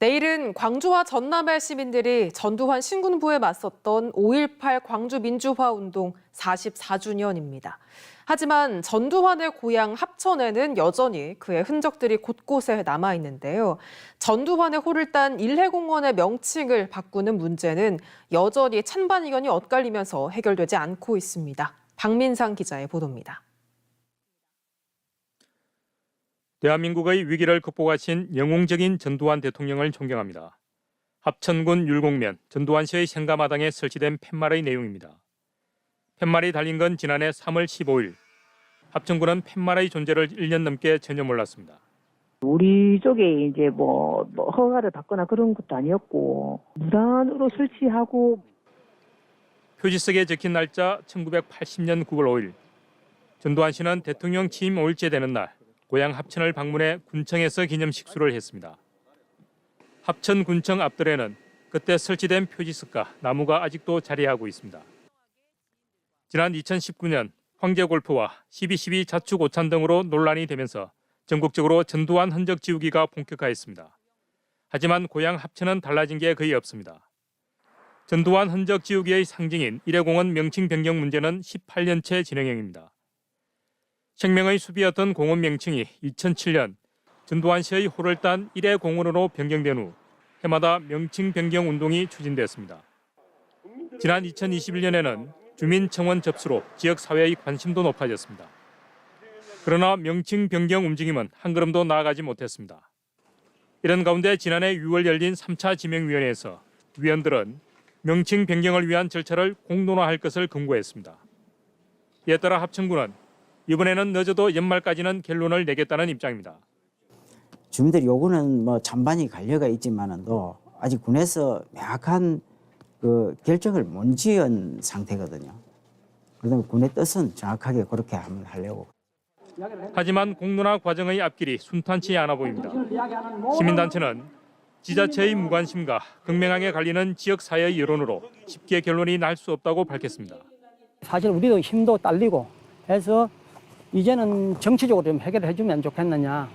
내일은 광주와 전남의 시민들이 전두환 신군부에 맞섰던 5.18 광주 민주화 운동 44주년입니다. 하지만 전두환의 고향 합천에는 여전히 그의 흔적들이 곳곳에 남아있는데요. 전두환의 호를 딴 일해공원의 명칭을 바꾸는 문제는 여전히 찬반 의견이 엇갈리면서 해결되지 않고 있습니다. 박민상 기자의 보도입니다. 대한민국의 위기를 극복하신 영웅적인 전두환 대통령을 존경합니다. 합천군 율곡면 전두환 씨의 생가마당에 설치된 팻말의 내용입니다. 팻말이 달린 건 지난해 3월 15일. 합천군은 팻말의 존재를 1년 넘게 전혀 몰랐습니다. 우리 쪽에 이제 뭐 허가를 받거나 그런 것도 아니었고 무단으로 설치하고 표지석에 적힌 날짜 1980년 9월 5일. 전두환 씨는 대통령 취임 5일째 되는 날 고향 합천을 방문해 군청에서 기념식수를 했습니다. 합천군청 앞뜰에는 그때 설치된 표지석과 나무가 아직도 자리하고 있습니다. 지난 2019년 황제골프와 12.12 자축 오찬 등으로 논란이 되면서 전국적으로 전두환 흔적 지우기가 본격화했습니다. 하지만 고향 합천은 달라진 게 거의 없습니다. 전두환 흔적 지우기의 상징인 일해공원 명칭 변경 문제는 18년째 진행형입니다. 생명의 숲이었던 공원 명칭이 2007년 전두환 씨의 호를 딴 일해공원으로 변경된 후 해마다 명칭 변경 운동이 추진됐습니다. 지난 2021년에는 주민청원 접수로 지역사회의 관심도 높아졌습니다. 그러나 명칭 변경 움직임은 한 걸음도 나아가지 못했습니다. 이런 가운데 지난해 6월 열린 3차 지명위원회에서 위원들은 명칭 변경을 위한 절차를 공론화할 것을 권고했습니다. 이에 따라 합천군은 이번에는 늦어도 연말까지는 결론을 내겠다는 입장입니다. 주민들 요구는 뭐 찬반이 갈려가 있지만은도 아직 군에서 명확한 그 결정을 못 지은 상태거든요. 그래서 군의 뜻은 정확하게 그렇게 한번 하려고. 하지만 공론화 과정의 앞길이 순탄치 않아 보입니다. 시민단체는 지자체의 무관심과 극명하게 갈리는 지역사회의 여론으로 쉽게 결론이 날 수 없다고 밝혔습니다. 사실 우리도 힘도 딸리고 해서 이제는 정치적으로 좀 해결해 주면 좋겠느냐.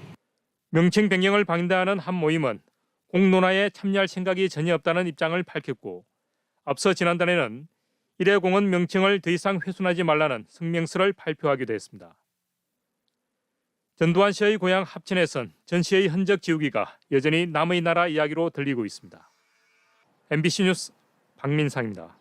명칭 변경을 반대하는 한 모임은 공론화에 참여할 생각이 전혀 없다는 입장을 밝혔고 앞서 지난달에는 일해공원 명칭을 더 이상 훼손하지 말라는 성명서를 발표하기도 했습니다. 전두환 씨의 고향 합천에선 전 씨의 흔적 지우기가 여전히 남의 나라 이야기로 들리고 있습니다. MBC 뉴스 박민상입니다.